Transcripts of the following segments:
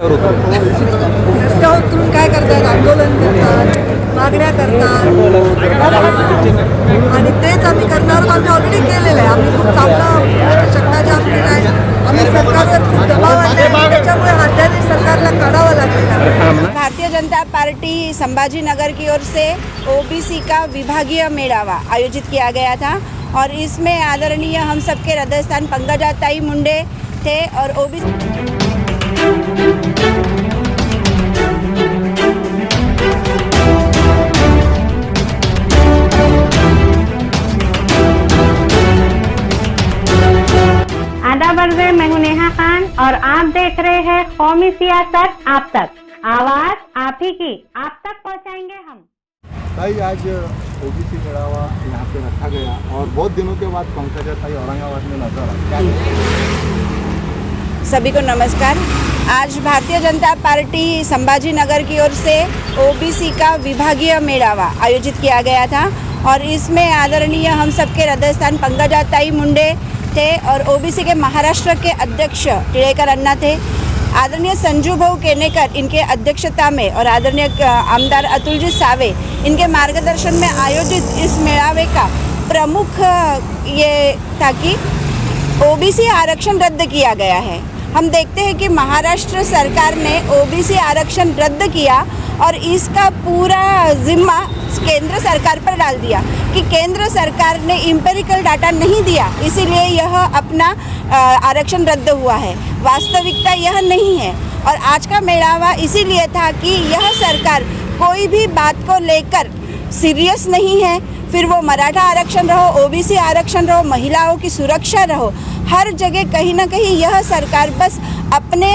रस्त्यावर उतरून काय करतात, आंदोलन करतात, मागण्या करतात आणि तेच आम्ही करणार. आम्ही ऑलरेडी केलेलं आहे. आम्ही खूप चांगला चक्काजाम केला आहे. आम्ही सरकारवर खूप दबाव आणला आहे. त्याच्यामुळे अध्यादेश सरकारला काढावा लागलेला आहे. भारतीय जनता पार्टी संभाजीनगर की ओर से ओबीसी का विभागीय मेड़ावा आयोजित किया गया था और इसमें आदरणीय हम सबके हृदय स्थान पंकजाताई मुंडे थे और ओबीसी आदाब अर्ज़ है, मैं हूं नेहा खान और आप देख रहे हैं कौमी सियासत आप तक। आवाज आप ही की, आप तक पहुंचाएंगे हम। भाई आज ओबीसी मेड़ावा यहाँ पे रखा गया और बहुत दिनों के बाद पंकजाताई औरंगाबाद में नजर आई। सभी को नमस्कार। आज भारतीय जनता पार्टी संभाजीनगर की ओर से ओबीसी का विभागीय मेड़ावा आयोजित किया गया था और इसमें आदरणीय हम सबके हृदय स्थान पंकजाताई मुंडे थे और ओबीसी के महाराष्ट्र के अध्यक्ष टिळेकर अन्ना थे। आदरणीय संजू भाऊ केनेकर इनके अध्यक्षता में और आदरणीय आमदार अतुलजी सावे इनके मार्गदर्शन में आयोजित इस मेड़ावे का प्रमुख ये था कि ओबीसी आरक्षण रद्द किया गया है। हम देखते हैं कि महाराष्ट्र सरकार ने ओबीसी आरक्षण रद्द किया और इसका पूरा जिम्मा केंद्र सरकार पर डाल दिया कि केंद्र सरकार ने एम्पिरिकल डाटा नहीं दिया, इसीलिए यह अपना आरक्षण रद्द हुआ है। वास्तविकता यह नहीं है और आज का मेड़ावा इसीलिए था कि यह सरकार कोई भी बात को लेकर सीरियस नहीं है, फिर वो मराठा आरक्षण रहो, ओबीसी आरक्षण रहो, महिलाओं की सुरक्षा रहो, हर जगह कहीं ना कहीं यह सरकार बस अपने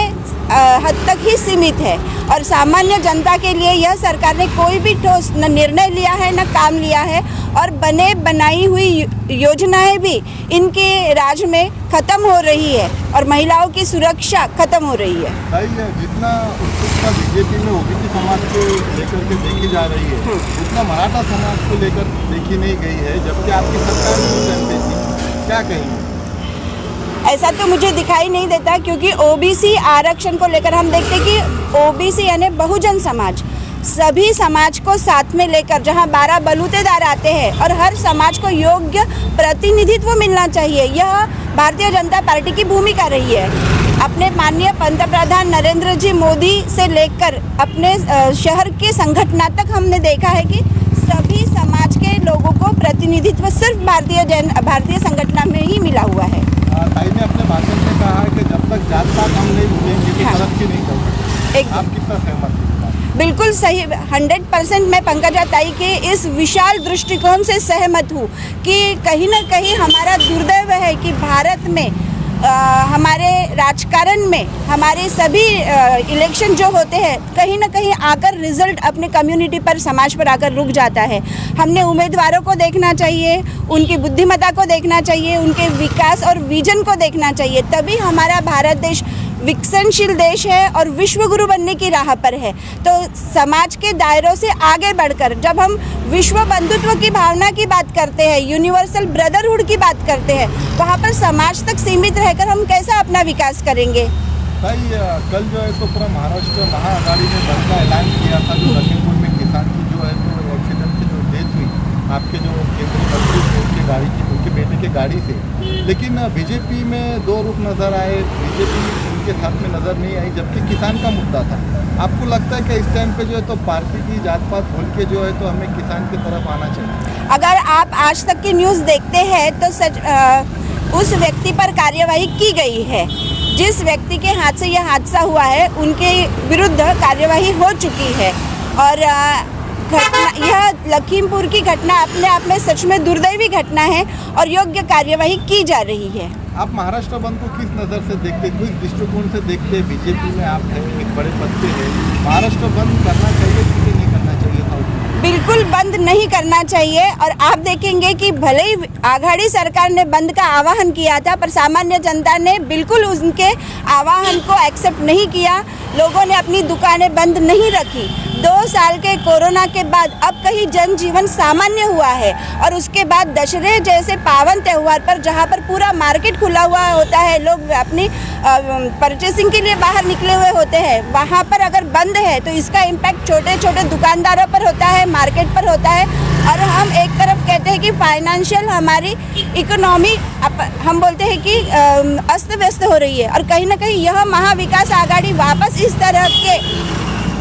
हद तक ही सीमित है और सामान्य जनता के लिए यह सरकार ने कोई भी ठोस न निर्णय लिया है न काम लिया है और बने बनाई हुई योजनाएं भी इनके राज में ख़त्म हो रही है और महिलाओं की सुरक्षा ख़त्म हो रही है। भाई जितना उत्सुकता बीजेपी में ओबीसी समाज को लेकर के देखी जा रही है उतना मराठा समाज को लेकर देखी नहीं गई है, जबकि आपकी सरकार उस टाइम पे थी। क्या कहेंगे? ऐसा तो मुझे दिखाई नहीं देता क्योंकि ओबीसी आरक्षण को लेकर हम देखते हैं कि ओबीसी यानी बहुजन समाज सभी समाज को साथ में लेकर जहां 12 बलूतेदार आते हैं और हर समाज को योग्य प्रतिनिधित्व मिलना चाहिए, यह भारतीय जनता पार्टी की भूमिका रही है। अपने माननीय पंतप्रधान नरेंद्र जी मोदी से लेकर अपने शहर के संगठन तक हमने देखा है कि सभी समाज के लोगों को प्रतिनिधित्व सिर्फ भारतीय संगठन में ही मिला हुआ है। ताई ने अपने भाषण में कहा है कि जब तक जात पात हम नहीं भूलेंगे तो तरक्की नहीं कर सकते। आप कितना सहमत हैं? बिल्कुल सही, 100% मैं पंकजाताई के इस विशाल दृष्टिकोण से सहमत हूँ कि कहीं ना कहीं हमारा दुर्दैव है कि भारत में हमारे राजकारण में हमारे सभी इलेक्शन जो होते हैं कहीं ना कहीं आकर रिजल्ट अपने कम्युनिटी पर समाज पर आकर रुक जाता है। हमने उम्मीदवारों को देखना चाहिए, उनकी बुद्धिमत्ता को देखना चाहिए, उनके विकास और विजन को देखना चाहिए, तभी हमारा भारत देश विकसनशील देश है और विश्व गुरु बनने की राह पर है। तो समाज के दायरों से आगे बढ़कर जब हम विश्व बंधुत्व की भावना की बात करते हैं, यूनिवर्सल ब्रदरहुड की बात करते हैं, वहाँ पर समाज तक सीमित रहकर हम कैसा अपना विकास करेंगे? भाई कल जो है तो पूरा महाराष्ट्र महाआघाड़ी ने बंद का ऐलान किया था। जो लखीमपुर में किसान की जो है तो एक्सीडेंट से जो डेथ हुई आपके जो केंद्रीय मंत्री थे उनकी गाड़ी की, उनके बेटे की गाड़ी से, लेकिन बीजेपी में दो रुख नज़र आए, बीजेपी उनके साथ में नज़र नहीं आई, जबकि किसान का मुद्दा था। आपको लगता है कि इस टाइम पे जो है तो पार्टी की जात पात भूल के जो है तो हमें किसान की तरफ आना चाहिए? अगर आप आज तक की न्यूज़ देखते हैं तो उस व्यक्ति पर कार्यवाही की गई है, जिस व्यक्ति के हाथ से यह हादसा हुआ है उनके विरुद्ध कार्यवाही हो चुकी है और यह लखीमपुर की घटना अपने आप में सच में दुर्दैवी घटना है और योग्य कार्यवाही की जा रही है। आप महाराष्ट्र बंद को किस नज़र से देखते, किस दृष्टिकोण से देखते? बीजेपी में आप हैं, एक बड़े पद पे हैं, महाराष्ट्र बंद करना चाहिए कि नहीं करना चाहिए था? बिल्कुल बंद नहीं करना चाहिए और आप देखेंगे कि भले ही आघाड़ी सरकार ने बंद का आह्वान किया था पर सामान्य जनता ने बिल्कुल उनके आह्वान को एक्सेप्ट नहीं किया। लोगों ने अपनी दुकानें बंद नहीं रखी, 2 साल के कोरोना के बाद अब कहीं जनजीवन सामान्य हुआ है और उसके बाद दशहरे जैसे पावन त्यौहार पर जहां पर पूरा मार्केट खुला हुआ होता है, लोग अपनी परचेसिंग के लिए बाहर निकले हुए होते हैं, वहां पर अगर बंद है तो इसका इम्पैक्ट छोटे छोटे दुकानदारों पर होता है, मार्केट पर होता है। और हम एक तरफ कहते हैं कि फाइनेंशियल हमारी इकोनॉमी हम बोलते हैं कि अस्त व्यस्त हो रही है और कहीं ना कहीं यह महाविकास आघाड़ी वापस इस तरह के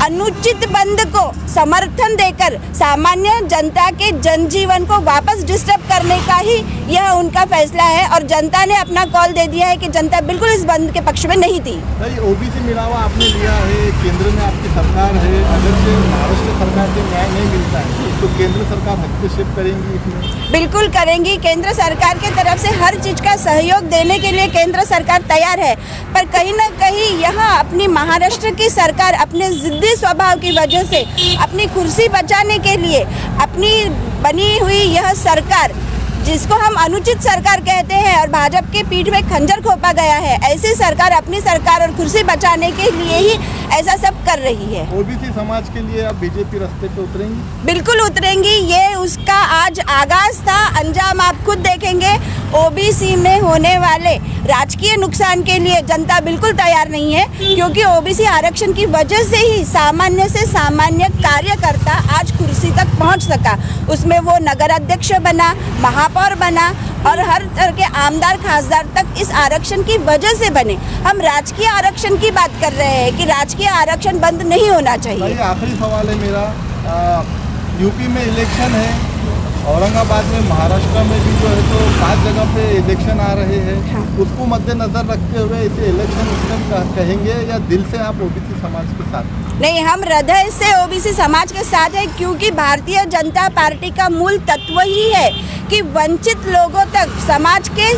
अनुचित बंद को समर्थन देकर सामान्य जनता के जनजीवन को वापस डिस्टर्ब करने का ही यह उनका फैसला है और जनता ने अपना कॉल दे दिया है कि जनता बिल्कुल इस बंद के पक्ष में नहीं थी। नहीं, ओबीसी मिलावा आपने लिया है, केंद्र में आपकी सरकार है, अगर से महाराष्ट्र सरकार से न्याय नहीं मिलता है तो केंद्र सरकार हस्तक्षेप करेंगी इसमें? बिल्कुल करेंगी। केंद्र सरकार की तरफ से हर चीज़ का सहयोग देने के लिए केंद्र सरकार तैयार है, पर कहीं ना कहीं यहाँ अपनी महाराष्ट्र की सरकार अपने जिद्दी स्वभाव की वजह से अपनी कुर्सी बचाने के लिए अपनी बनी हुई यह सरकार, जिसको हम अनुचित सरकार कहते हैं और भाजपा के पीठ में खंजर खोपा गया है, ऐसी सरकार अपनी सरकार और कुर्सी बचाने के लिए ही ऐसा सब कर रही है। ओबीसी समाज के लिए आप बीजेपी रास्ते पे उतरेंगी? बिल्कुल उतरेंगी। ये उसका आज आगाज था, अंजाम आप खुद देखेंगे। ओबीसी में होने वाले राजकीय नुकसान के लिए जनता बिल्कुल तैयार नहीं है, क्योंकि ओबीसी आरक्षण की वजह से ही सामान्य से सामान्य कार्यकर्ता आज कुर्सी तक पहुंच सका। उसमें वो नगर अध्यक्ष बना, महापौर बना और हर तरह के आमदार खासदार तक इस आरक्षण की वजह से बने। हम राजकीय आरक्षण की बात कर रहे हैं कि राजकीय आरक्षण बंद नहीं होना चाहिए। आखिरी सवाल है मेरा, यूपी में इलेक्शन है, औरंगाबाद में, महाराष्ट्र में भी जो है तो 5 जगह पे इलेक्शन आ रहे हैं। हाँ। उसको मद्देनजर रखते हुए इसे इलेक्शन कहेंगे या दिल से आप ओबीसी समाज के साथ? नहीं, हम हृदय से ओबीसी समाज के साथ है, क्योंकि भारतीय जनता पार्टी का मूल तत्व ही है कि वंचित लोगों तक, समाज के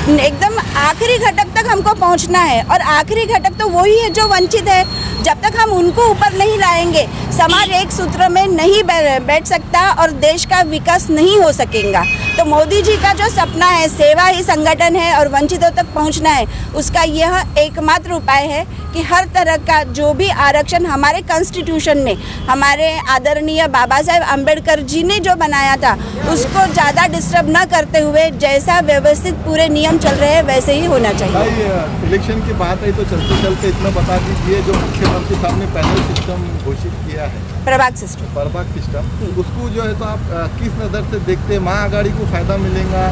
एकदम आखिरी घटक तक हमको पहुंचना है और आखिरी घटक तो वही है जो वंचित है। जब तक हम उनको ऊपर नहीं लाएंगे, समाज एक सूत्र में नहीं बैठ सकता और देश का विकास नहीं हो सकेगा। तो मोदी जी का जो सपना है, सेवा ही संगठन है और वंचितों तक पहुंचना है, उसका यह एकमात्र उपाय है कि हर तरह का जो भी आरक्षण हमारे कॉन्स्टिट्यूशन ने, हमारे आदरणीय बाबा साहेब अम्बेडकर जी ने जो बनाया था, उसको ज़्यादा डिस्टर्ब न करते हुए जैसा व्यवस्थित पूरे नियम चल रहे हैं वैसे ही होना चाहिए। भाई, इलेक्शन की बात है तो चलते चलते इतना बता दीजिए, जो मुख्यमंत्री साहब ने पैनल सिस्टम घोषित किया है, प्रभाग सिस्टम, उसको जो है तो आप किस नज़र से देखते हैं? महाआघाड़ी को फायदा मिलेगा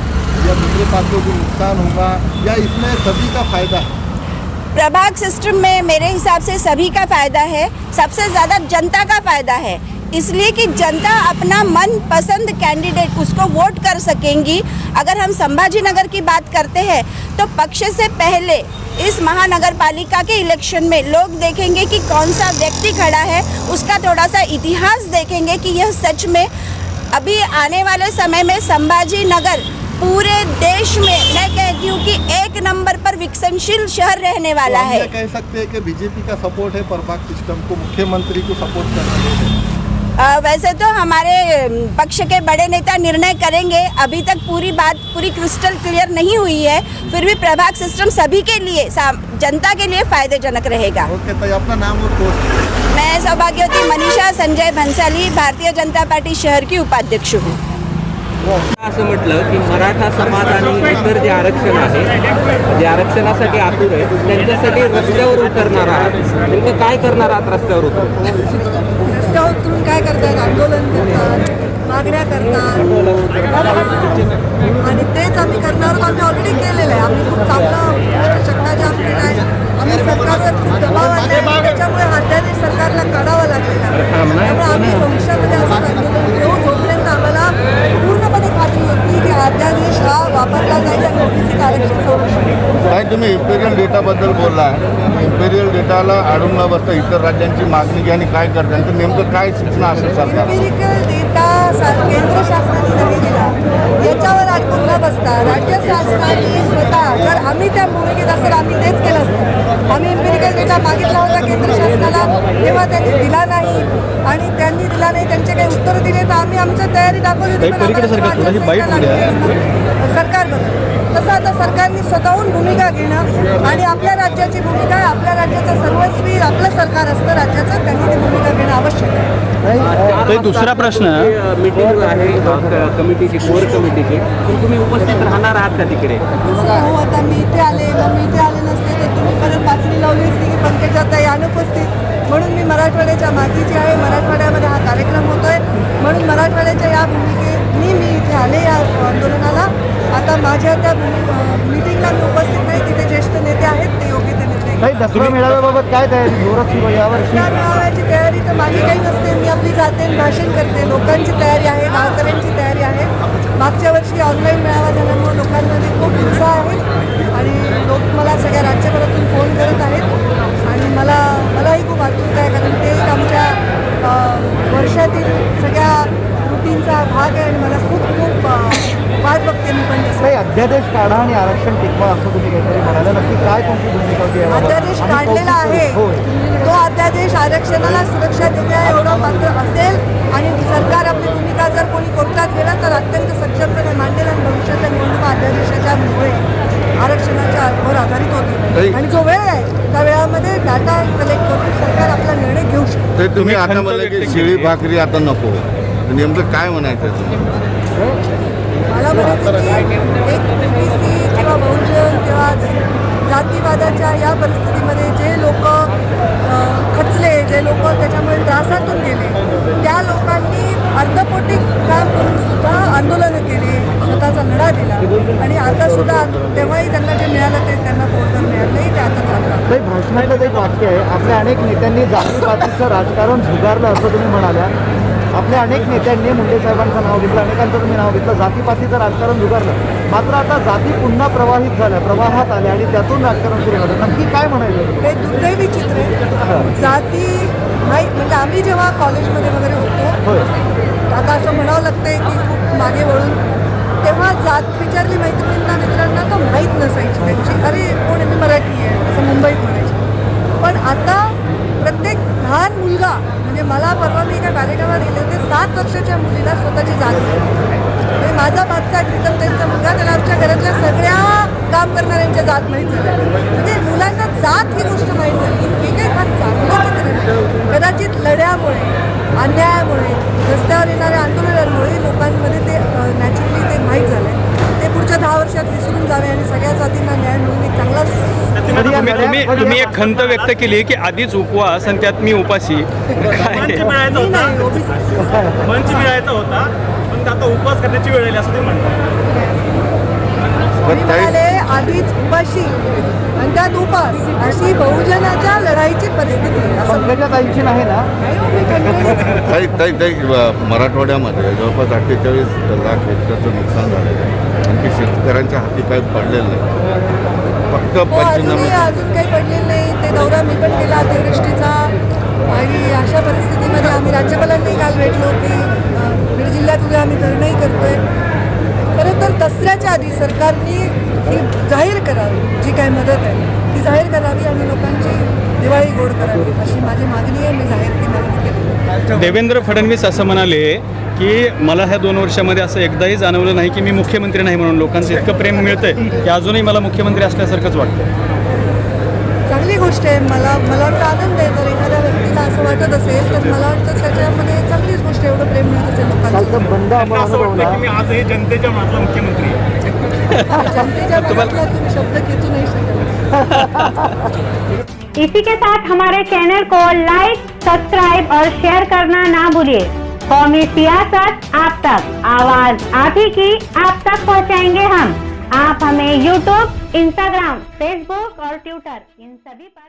या दूसरे पार्टियों को नुकसान होगा या इसमें सभी का फायदा है? प्रभाग सिस्टम में मेरे हिसाब से सभी का फायदा है, सबसे ज़्यादा जनता का फायदा है, इसलिए कि जनता अपना मन पसंद कैंडिडेट उसको वोट कर सकेंगी। अगर हम संभाजी नगर की बात करते हैं तो पक्ष से पहले इस महानगर पालिका के इलेक्शन में लोग देखेंगे कि कौन सा व्यक्ति खड़ा है, उसका थोड़ा सा इतिहास देखेंगे कि यह सच में अभी आने वाले समय में संभाजी नगर पूरे देश में, मैं कहती हूँ कि 1 नंबर पर विकसनशील शहर रहने वाला है। तो कह सकते हैं कि बीजेपी का सपोर्ट है प्रभाग सिस्टम को, मुख्यमंत्री को सपोर्ट कर रहे हैं। वैसे तो हमारे पक्ष के बड़े नेता निर्णय करेंगे, अभी तक पूरी बात पूरी क्रिस्टल क्लियर नहीं हुई है, फिर भी प्रभाग सिस्टम सभी के लिए, जनता के लिए फायदेजनक रहेगा। ओके, तो अपना नाम और पोस्ट? मैं सौभाग्यवती मनीषा संजय भंसाली, भारतीय जनता पार्टी शहर की उपाध्यक्ष हूँ। असं म्हटलं की मराठा समाज आणि इतर जे आरक्षण आहे, जे आरक्षणासाठी आतुर आहे, त्यांच्यासाठी रस्त्यावर उतरणार आहात, नेमकं काय करणार आहात रस्त्यावर उतरून? रस्त्यावर उतरून काय करतात? आंदोलन करतात, मागण्या करतात आणि तेच आम्ही करणार. आम्ही ऑलरेडी केलेलं आहे. आम्ही खूप चांगला चक्काजाम केला आहे. आम्ही सरकारवर खूप दबाव आणला आहे, त्याच्यामुळे अध्यादेश सरकारला काढावा लागलेला आहे. त्यामुळे आम्ही भविष्यामध्ये असं आंदोलन घेऊ जोपर्यंत आम्हाला पूर्णपणे खात्री होती की अध्यादेश हा वापरला जाईल आणि ओबीसी आरक्षण संरक्षण. काय तुम्ही इम्पेरियल डेटाबद्दल बोलला आहे, इम्पेरियल डेटाला अडून न बसता इतर राज्यांची मागणी घ्या आणि काय करता, तर नेमकं काय सूचना असेल सरकार? इम्पेरियल डेटा केंद्र शासनाने नाही दिला, याच्यावर अडकून न बसता राज्य शासनाने स्वतः, जर आम्ही त्या भूमिकेत असेल आम्ही तेच केलं असतं, आम्ही एम्पिरिकल डेटा मागितला होता केंद्र शासनाला, तेव्हा त्यांनी दिला नाही आणि त्यांनी दिला नाही, त्यांचे काही उत्तर दिले तर आम्ही आमची तयारी दाखवली होती, पण सरकारबद्दल तसं आता सरकारने स्वतःहून भूमिका घेणं आणि आपल्या राज्याची भूमिका, आपल्या राज्याचं सर्वस्वी आपलं सरकार असतं राज्याचं, त्यांनी ती भूमिका घेणं आवश्यक आहे. दुसरा प्रश्न मीटिंग आहे कमिटीची, कोर कमिटीची, पण तुम्ही उपस्थित राहणार आहात का तिकडे? हो, आता मी इथे आले, मग मी इथे आले नसते तर तुम्ही परत बातमी लावली असती की पंकजाताई अनुपस्थित, म्हणून मी मराठवाड्याच्या मातीची आहे, मराठवाड्यामध्ये हा कार्यक्रम होतोय, म्हणून मराठवाड्याच्या या भूमिकेने मी इथे आले या आंदोलनाला. आता माझ्या त्या मीटिंगला मी उपस्थित नाही, तिथे ज्येष्ठ नेते आहेत, ते योग्य ते निर्णय घेतील. दसरा मेळाव्याबाबत काय तयारी जोरात सुरू आहे यावर? दसरा मेळाव्याची तयारी तर माझी काही नसते, मी आपली जाते आणि भाषण करते. लोकांची तयारी आहे, गावकऱ्यांची तयारी आहे. मागच्या वर्षी ऑनलाईन मेळावा झाल्यामुळे लोकांमध्ये खूप उत्साह आहे आणि लोक मला सगळ्या राज्यभरातून फोन करत आहेत आणि मलाही खूप आतुरता आहे, कारण ते एक आमच्या वर्षातील सगळ्या रुटीनचा भाग आहे आणि मला खूप वाट बघते मी पण. काही अध्यादेश काढा आणि आरक्षण टिकवा असं तुम्ही काहीतरी म्हणाला, नक्की काय तुमची भूमिका होती याबाबत? अध्यादेश काढलेला आहे, तो अध्यादेश आरक्षणाला सुरक्षा देण्या एवढा पात्र असेल आणि सरकार आपली भूमिका जर कोणी कोर्टात गेला तर अत्यंत सक्षमपणे मांडेल आणि भविष्यातल्या निवडणुका अध्यादेशाच्या मुळे आरक्षणाच्या वर आधारित होती आणि जो वेळ आहे त्या वेळामध्ये डाटा कलेक्ट करून सरकार आपला निर्णय घेऊ शकतो. ते तुम्ही आता म्हणलं की शिळी भाकरी आता नको, नेमकं काय म्हणायचं तुम्ही? मला म्हणायचं की एक OBC किंवा बहुजन किंवा जातीवादाच्या या परिस्थितीमध्ये जे लोक खचले, जे लोक त्याच्यामुळे त्रासातून गेले, त्या लोकांनी अर्धपोटी काम करून सुद्धा आंदोलनं केली, स्वतःचा लढा दिला आणि आता सुद्धा तेव्हाही त्यांना जे मिळालं ते त्यांना पोहोचून मिळालं नाही, ते आता चालतं. काही भाषणातलं एक वाक्य आहे, आपल्या अनेक नेत्यांनी जातीपातीचं राजकारण झुगारलं असं तुम्ही म्हणाल्या. आपल्या अनेक नेत्यांनी मुंडे साहेबांचं नाव घेतलं, अनेकांचं तुम्ही नाव घेतलं, जातीपातीचं राजकारण झुगारलं. मात्र आता जाती पुन्हा प्रवाहित झाल्या, प्रवाहात आल्या आणि त्यातून राजकारण सुरू झालं. नक्की काय म्हणायचं? हे दुर्दैवी चित्र आहे. जाती नाही म्हणजे आम्ही जेव्हा कॉलेजमध्ये वगैरे होतो, आता असं म्हणावं लागतंय की खूप मागे वळून, तेव्हा जात विचारली मैत्रिणींना मित्रांना तर माहीत नसायची त्यांची, अरे कोण आहे, मी मराठी आहे असं मुंबईत म्हणायची. पण आता प्रत्येक लहान मुलगा, म्हणजे मला परवा मी एका कार्यक्रमात गेले होते, 7 वर्षाच्या मुलीला स्वतःची जात म्हणजे माझा भातचा प्रीतम त्यांचा मुलगा, त्याला आमच्या घरातल्या सगळ्या काम करणाऱ्यांच्या जात माहीत झाल्या. म्हणजे मुलांना जात ही गोष्ट माहीत झाली, हे काही फार चांगलं चित्र नाही. कदाचित लढ्यामुळे, अन्यायामुळे, रस्त्यावर येणाऱ्या आंदोलनांमुळे लोकांमध्ये ते नॅचरली ते माहीत झालं. ते पुढच्या 10 वर्षात विसरून जावे आणि सगळ्या जातींना न्याय मिळून एक चांगला. तुम्ही एक खंत व्यक्त केली की आधीच उपवास आणि त्यात मी उपाशी मंच मिळायचा होता पण आता उपवास करण्याची वेळ आली असं ते म्हणतात. मी म्हणाले आधीच उपाशी आणि त्यात उपास, अशी बहुजनाच्या लढाईची परिस्थिती असं ताईंची नाही ना? ताई मराठवाड्यामध्ये जवळपास 48 लाख हेक्टरचं नुकसान झालेलं आहे, आणखी शेतकऱ्यांच्या हाती काही पडलेलं नाही, फक्त अजून काही पडलेलं नाही. ते दौरा मी पण केला अतिवृष्टीचा आणि अशा परिस्थितीमध्ये आम्ही राज्यपालांनी काल भेटलो की बीड जिल्ह्यात उद्या आम्ही धरणंही करतोय. खरं तर दसऱ्याच्या आधी सरकारने ही जाहीर करावी, जी काही मदत आहे ती जाहीर करावी आणि लोकांची दिवाळी गोड करावी, अशी माझी मागणी आहे. मी जाहीर ती मागणी केली. देवेंद्र फडणवीस असं म्हणाले की मला ह्या 2 वर्षामध्ये असं एकदाही जाणवलं नाही की मी मुख्यमंत्री नाही म्हणून. लोकांचं इतकं प्रेम मिळतंय की अजूनही मला मुख्यमंत्री असल्यासारखंच वाटतं. चांगली गोष्ट आहे. मला वाटतं आनंद आहे. जर एखाद्या व्यक्तीला असं वाटत असेल तर मला वाटतं त्याच्यामध्ये चांगलीच गोष्ट आहे. एवड प्रेम मिळत असेल लोकांचं. त्यांना असं वाटतं की मी आजही जनतेच्या मनातला मुख्यमंत्री आहे. जनतेच्या मनातला तुम्ही शब्द खेचू नाही शकत. इसी के साथ हमारे चैनल को लाइक, सब्सक्राइब और शेयर करना ना भूलिए। कौमी सियासत आप तक, आवाज आप ही की आप तक पहुंचाएंगे हम। आप हमें YouTube, Instagram, Facebook और Twitter इन सभी पर